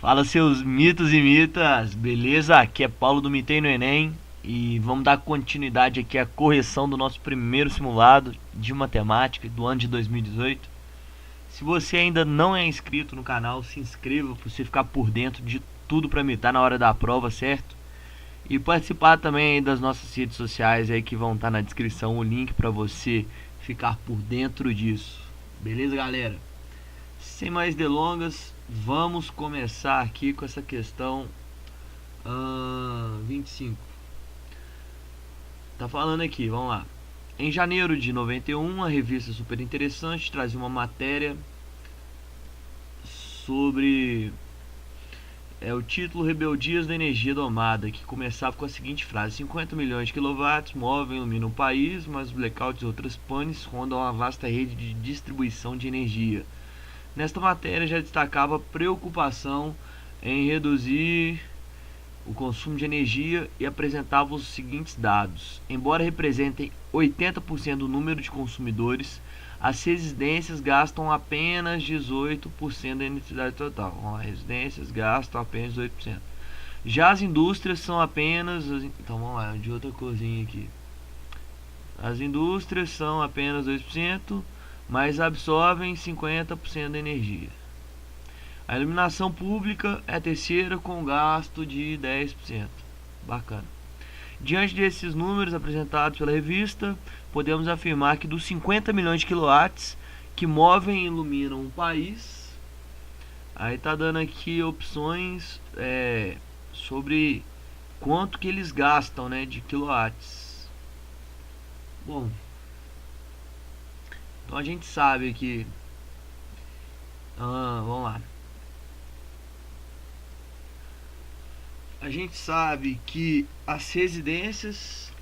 Fala seus mitos e mitas, beleza? Aqui é Paulo do Mitei no Enem e vamos dar continuidade aqui à correção do nosso primeiro simulado de matemática do ano de 2018. Se você ainda não é inscrito no canal, se inscreva para você ficar por dentro de tudo para mitar na hora da prova, certo? E participar também aí das nossas redes sociais aí que vão estar na descrição o link para você ficar por dentro disso. Beleza, galera? Sem mais delongas, vamos começar aqui com essa questão 25. Tá falando aqui, vamos lá. Em janeiro de 91, a revista Super Interessante trazia uma matéria sobre o título Rebeldias da Energia Domada, que começava com a seguinte frase: 50 milhões de quilowatts movem e iluminam o país, mas blackouts e outras panes rondam uma vasta rede de distribuição de energia. Nesta matéria já destacava a preocupação em reduzir o consumo de energia e apresentava os seguintes dados: embora representem 80% do número de consumidores, as residências gastam apenas 18% da eletricidade total. As residências gastam apenas 18%. Já as indústrias são apenas... Então vamos lá, de outra corzinha aqui. As indústrias são apenas 2%, mas absorvem 50% da energia. A iluminação pública é a terceira com gasto de 10%. Bacana. Diante desses números apresentados pela revista, podemos afirmar que dos 50 milhões de quilowatts que movem e iluminam o país, aí está dando aqui opções sobre quanto que eles gastam, né, de quilowatts. Bom, então a gente sabe que vamos lá. A gente sabe que as residências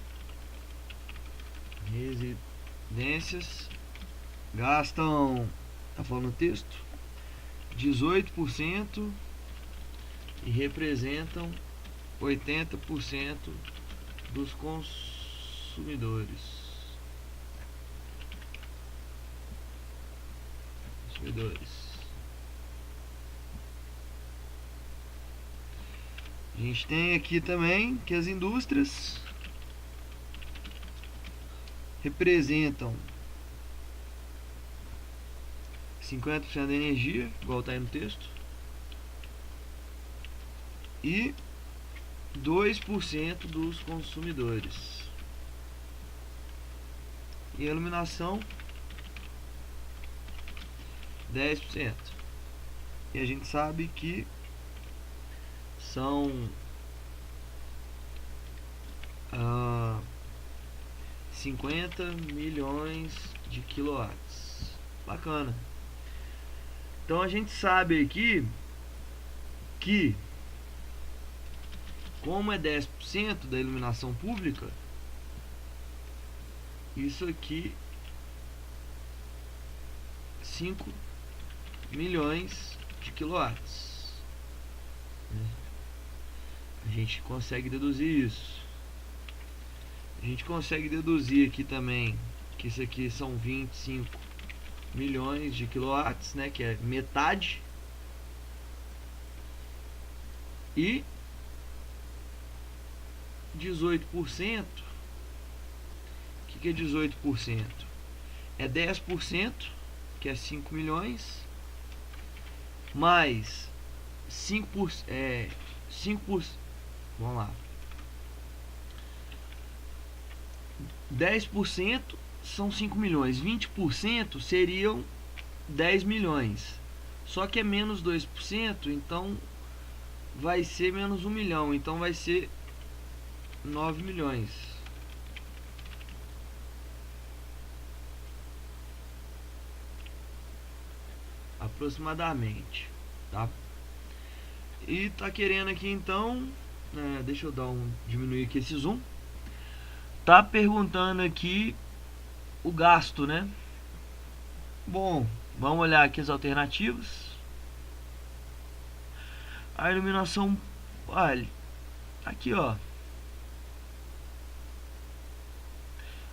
gastam, tá falando no texto, 18% e representam 80% dos consumidores. A gente tem aqui também que as indústrias representam 50% da energia, igual está aí no texto, e 2% dos consumidores. E a iluminação 10%. E a gente sabe que são 50 milhões de quilowatts. Bacana. Então a gente sabe aqui que, como é 10% da iluminação pública, isso aqui 5 milhões de quilowatts. A gente consegue deduzir isso. A gente consegue deduzir aqui também que isso aqui são 25 milhões de quilowatts, né, que é metade. E 18%. O que é 18%? É 10%, que é 5 milhões, mais 5%, 5%, vamos lá, 10% são 5 milhões, 20% seriam 10 milhões, só que é menos 2%, então vai ser menos 1 milhão, então vai ser 9 milhões. Aproximadamente, tá? E tá querendo aqui então, deixa eu diminuir aqui esse zoom. Tá perguntando aqui o gasto, né? Bom, vamos olhar aqui as alternativas. A iluminação, olha, aqui ó,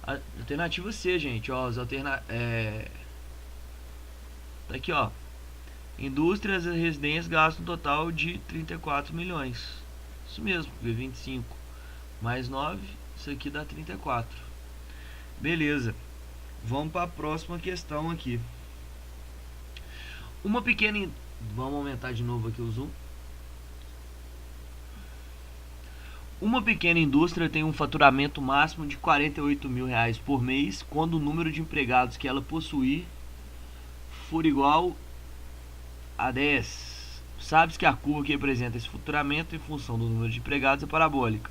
a alternativa C, gente, ó, tá aqui ó, Indústrias e residências gastam um total de 34 milhões. Isso mesmo, porque 25 mais 9, isso aqui dá 34. Beleza. Vamos para a próxima questão aqui. Uma pequena... Vamos aumentar de novo aqui o zoom. Uma pequena indústria tem um faturamento máximo de 48 mil reais por mês quando o número de empregados que ela possuir for igual a 10. Sabe-se que a curva que representa esse faturamento em função do número de empregados é parabólica,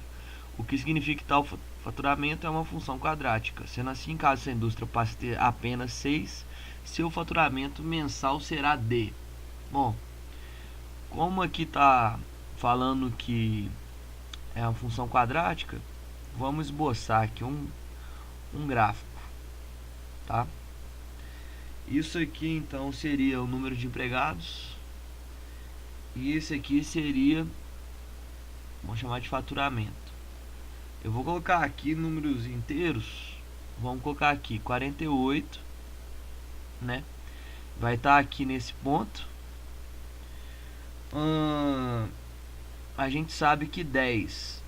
o que significa que tal faturamento é uma função quadrática. Sendo assim, caso essa indústria passe a ter apenas 6, seu faturamento mensal será D. Bom, como aqui está falando que é uma função quadrática, vamos esboçar aqui um gráfico, tá? Isso aqui então seria o número de empregados e esse aqui seria, vamos chamar de faturamento. Eu vou colocar aqui números inteiros, vamos colocar aqui 48, né? Vai estar aqui nesse ponto. A gente sabe que 10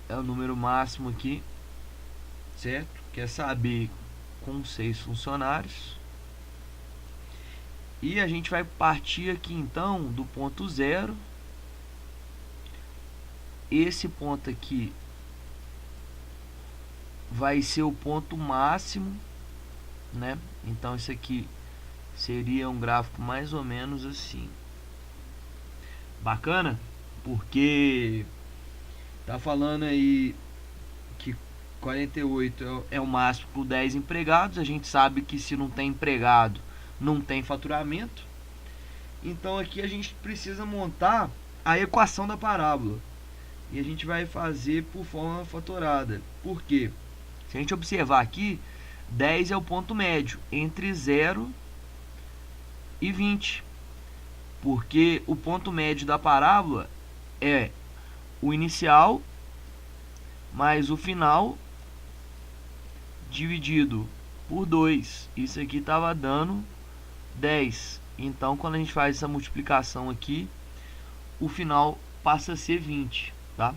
é o número máximo aqui, certo? Quer saber com 6 funcionários. E a gente vai partir aqui então do ponto 0. Esse ponto aqui vai ser o ponto máximo, né? Então isso aqui seria um gráfico mais ou menos assim. Bacana? Porque tá falando aí que 48 é o máximo por 10 empregados. A gente sabe que se não tem empregado, não tem faturamento. Então aqui a gente precisa montar a equação da parábola. E a gente vai fazer por forma fatorada. Por quê? Se a gente observar aqui, 10 é o ponto médio entre 0 e 20. Porque o ponto médio da parábola é o inicial mais o final dividido por 2. Isso aqui estava dando 10. Então, quando a gente faz essa multiplicação aqui, o final passa a ser 20, tá?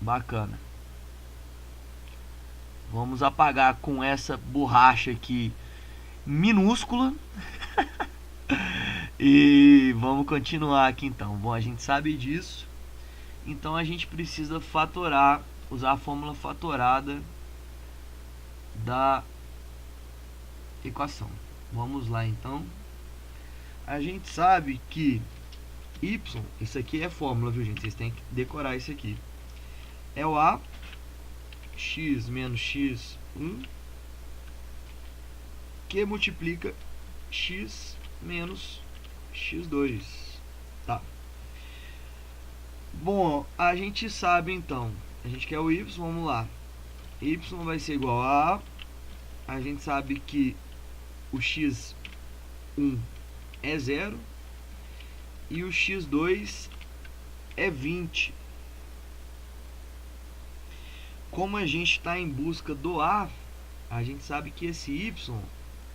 Bacana. Vamos apagar com essa borracha aqui minúscula. E vamos continuar aqui então. Bom, a gente sabe disso. Então a gente precisa fatorar, usar a fórmula fatorada da equação. Vamos lá então. A gente sabe que y, isso aqui é fórmula, viu gente? Vocês têm que decorar isso aqui. É o a x menos x1 que multiplica x menos x2, tá? Bom, a gente sabe então, a gente quer o y, vamos lá. Y vai ser igual a gente sabe que o x1 é 0 e o x2 é 20. Como a gente está em busca do a gente sabe que esse y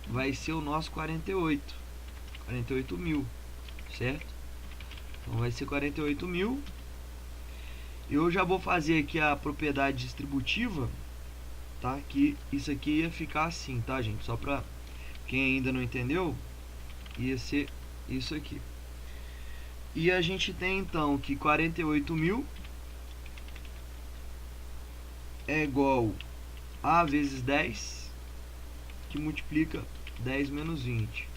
vai ser o nosso 48 mil, certo? Então vai ser 48 mil. Eu já vou fazer aqui a propriedade distributiva, tá? Que isso aqui ia ficar assim, tá, gente? Só para quem ainda não entendeu, ia ser isso aqui. E a gente tem então que 48 mil é igual a vezes 10, que multiplica 10 menos 20.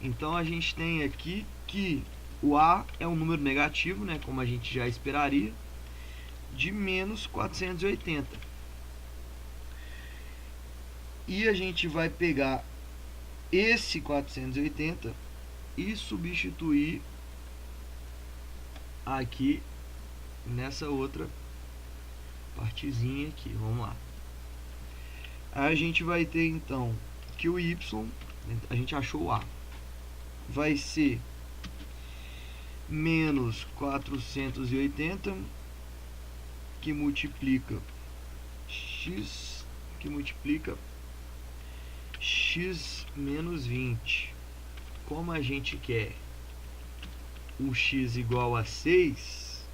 Então a gente tem aqui que o a é um número negativo, né, como a gente já esperaria, de menos 480. E a gente vai pegar esse 480 e substituir aqui nessa outra partezinha aqui. Vamos lá. A gente vai ter então que o y, a gente achou o a, vai ser menos 480 que multiplica x, que multiplica x menos 20. Como a gente quer o x igual a 6,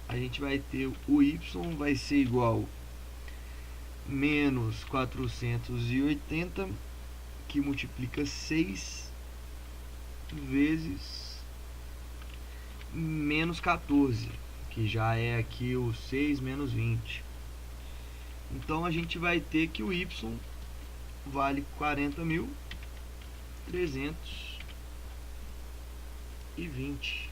a gente vai ter o y vai ser igual menos 480, que multiplica 6 vezes menos 14, que já é aqui o 6 menos 20. Então a gente vai ter que o y vale 40.320.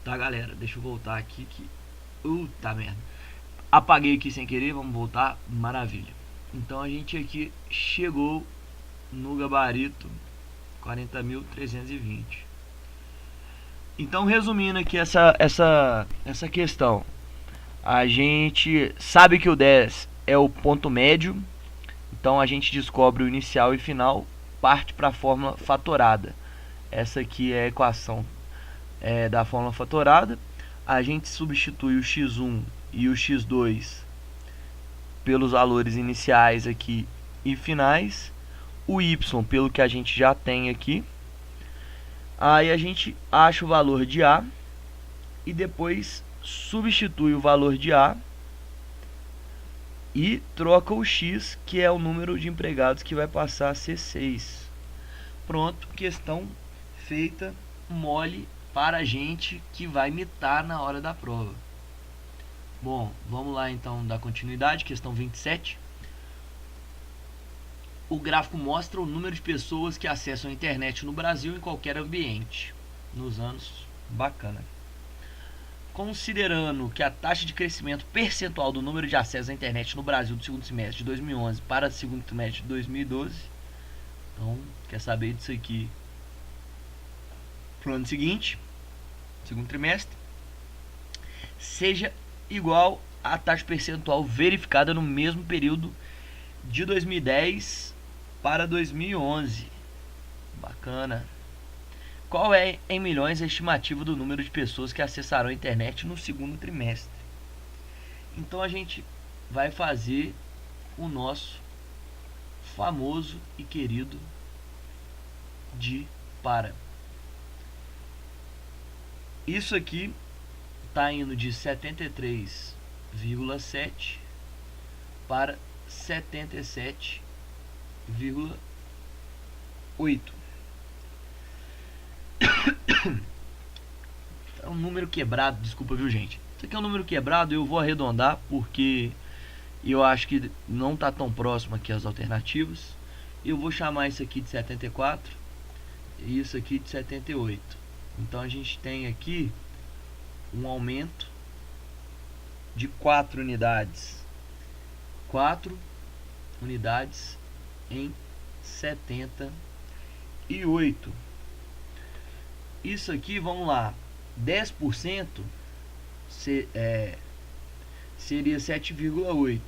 Tá, galera? Deixa eu voltar aqui que... Tá merda. Apaguei aqui sem querer, vamos voltar. Maravilha. Então a gente aqui chegou no gabarito 40.320. Então, resumindo aqui essa questão, a gente sabe que o 10 é o ponto médio, então a gente descobre o inicial e final, parte para a fórmula fatorada. Essa aqui é a equação da fórmula fatorada. A gente substitui o x1 e o x2 pelos valores iniciais aqui e finais, o y pelo que a gente já tem aqui. Aí a gente acha o valor de A e depois substitui o valor de A e troca o x, que é o número de empregados, que vai passar a ser 6. Pronto, questão feita, mole para a gente que vai imitar na hora da prova. Bom, vamos lá então dar continuidade, questão 27. O gráfico mostra o número de pessoas que acessam a internet no Brasil em qualquer ambiente nos anos. Bacana. Considerando que a taxa de crescimento percentual do número de acessos à internet no Brasil do segundo semestre de 2011 para o segundo semestre de 2012, então quer saber disso aqui pro ano seguinte, segundo trimestre, seja igual à taxa percentual verificada no mesmo período de 2010 para 2011. Bacana. Qual é, em milhões, a estimativa do número de pessoas que acessarão a internet no segundo trimestre? Então a gente vai fazer o nosso famoso e querido de para. Isso aqui está indo de 73,7 para 77,8. É um número quebrado, desculpa, viu, gente? Isso aqui é um número quebrado, eu vou arredondar porque eu acho que não está tão próximo aqui as alternativas. Eu vou chamar isso aqui de 74 e isso aqui de 78. Então a gente tem aqui um aumento de 4 unidades. 4 unidades em 78. Isso aqui, vamos lá, 10% seria 7,8.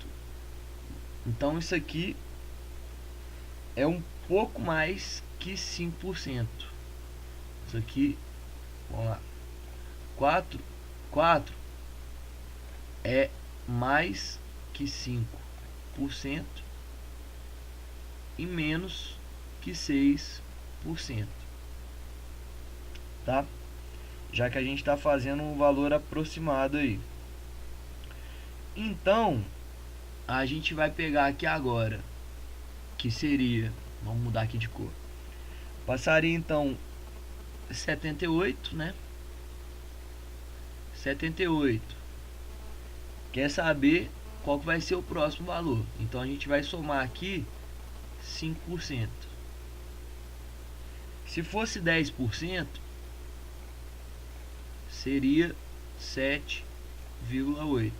Então isso aqui é um pouco mais que 5%. Isso aqui, vamos lá, 4 é mais que 5% e menos que 6%, tá? Já que a gente está fazendo um valor aproximado aí. Então, a gente vai pegar aqui agora, que seria, vamos mudar aqui de cor. Passaria então 78, né? 78. Quer saber qual que vai ser o próximo valor? Então a gente vai somar aqui 5%. Se fosse 10%, seria 7,8.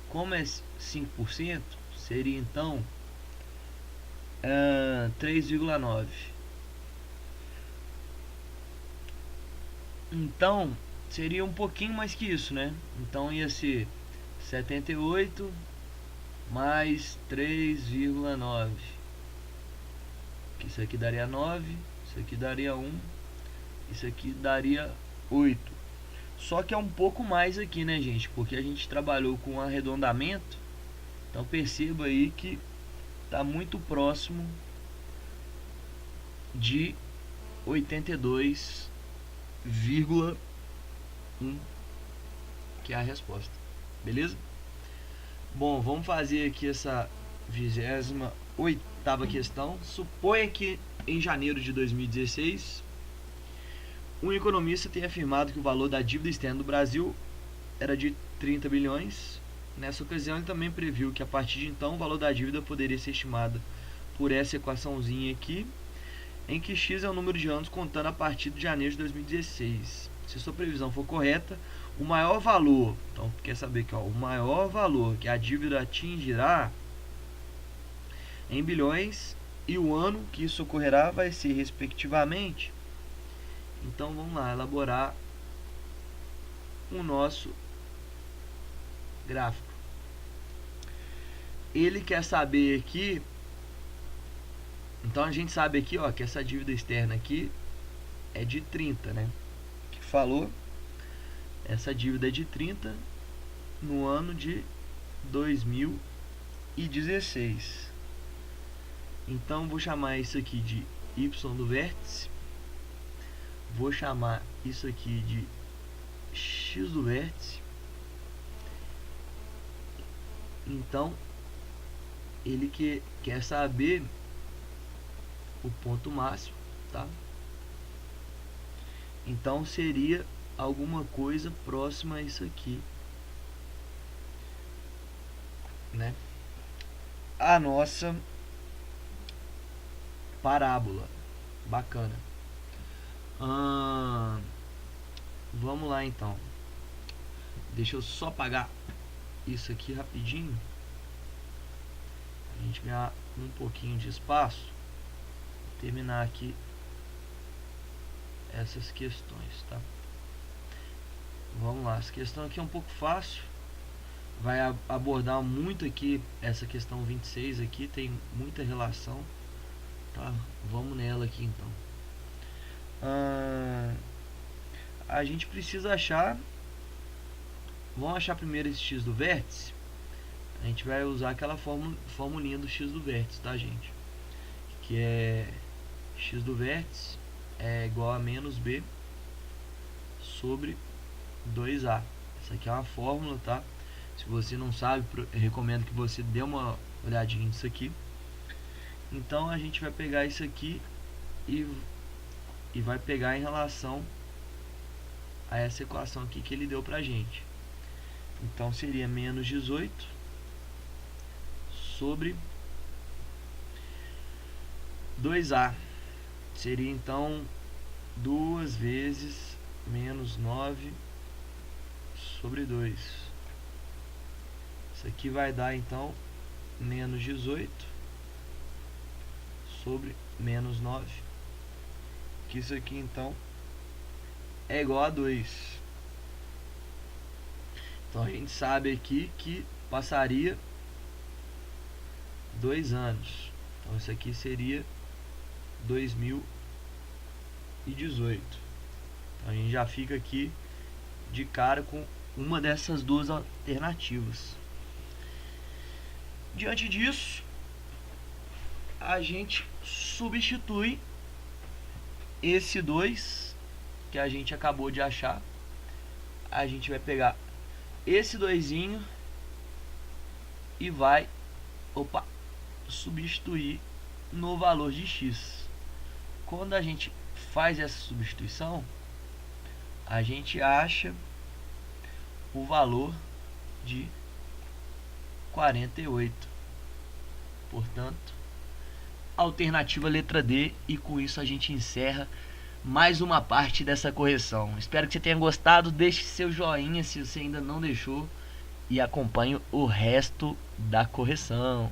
Como é 5%, seria então 3,9. Então seria um pouquinho mais que isso, né? Então ia ser 78 mais 3,9. Isso aqui daria 9, isso aqui daria 1, isso aqui daria 8. Só que é um pouco mais aqui, né, gente? Porque a gente trabalhou com arredondamento. Então perceba aí que está muito próximo de 82,1, que é a resposta. Beleza? Bom, vamos fazer aqui essa 28ª questão. Suponha que em janeiro de 2016 um economista tenha afirmado que o valor da dívida externa do Brasil era de 30 bilhões. Nessa ocasião, ele também previu que a partir de então o valor da dívida poderia ser estimado por essa equaçãozinha aqui, em que x é o número de anos contando a partir de janeiro de 2016. Se sua previsão for correta, o maior valor, então quer saber que o maior valor que a dívida atingirá em bilhões e o ano que isso ocorrerá vai ser respectivamente. Então vamos lá elaborar o nosso gráfico. Ele quer saber aqui, então a gente sabe aqui, ó, que essa dívida externa aqui é de 30, né? Que falou, essa dívida é de 30 no ano de 2016. Então vou chamar isso aqui de y do vértice, vou chamar isso aqui de x do vértice. Então ele quer saber o ponto máximo, tá? Então seria alguma coisa próxima a isso aqui, né? A nossa parábola. Bacana. Vamos lá então. Deixa eu só apagar isso aqui rapidinho, a gente ganhar um pouquinho de espaço. Vou terminar aqui essas questões, tá? Vamos lá, essa questão aqui é um pouco fácil, vai abordar muito aqui essa questão 26 aqui, tem muita relação, tá? Vamos nela aqui então. A gente precisa achar, vamos achar primeiro esse x do vértice. A gente vai usar aquela formulinha do x do vértice, tá, gente? Que é x do vértice é igual a menos b sobre 2a. Essa aqui é uma fórmula, tá? Se você não sabe, eu recomendo que você dê uma olhadinha nisso aqui. Então a gente vai pegar isso aqui e vai pegar em relação a essa equação aqui que ele deu pra gente. Então seria menos 18 sobre 2a. Seria então 2 vezes menos 9 sobre 2. Isso aqui vai dar então menos 18 sobre menos 9. Que isso aqui então é igual a 2. Então a gente sabe aqui que passaria 2 anos. Então isso aqui seria 2018. Então a gente já fica aqui de cara com uma dessas duas alternativas. Diante disso, a gente substitui esse 2 que a gente acabou de achar. A gente vai pegar esse 2zinho e vai substituir no valor de x. Quando a gente faz essa substituição, a gente acha o valor de 48. Portanto, alternativa letra D, e com isso a gente encerra mais uma parte dessa correção. Espero que você tenha gostado, deixe seu joinha se você ainda não deixou e acompanhe o resto da correção.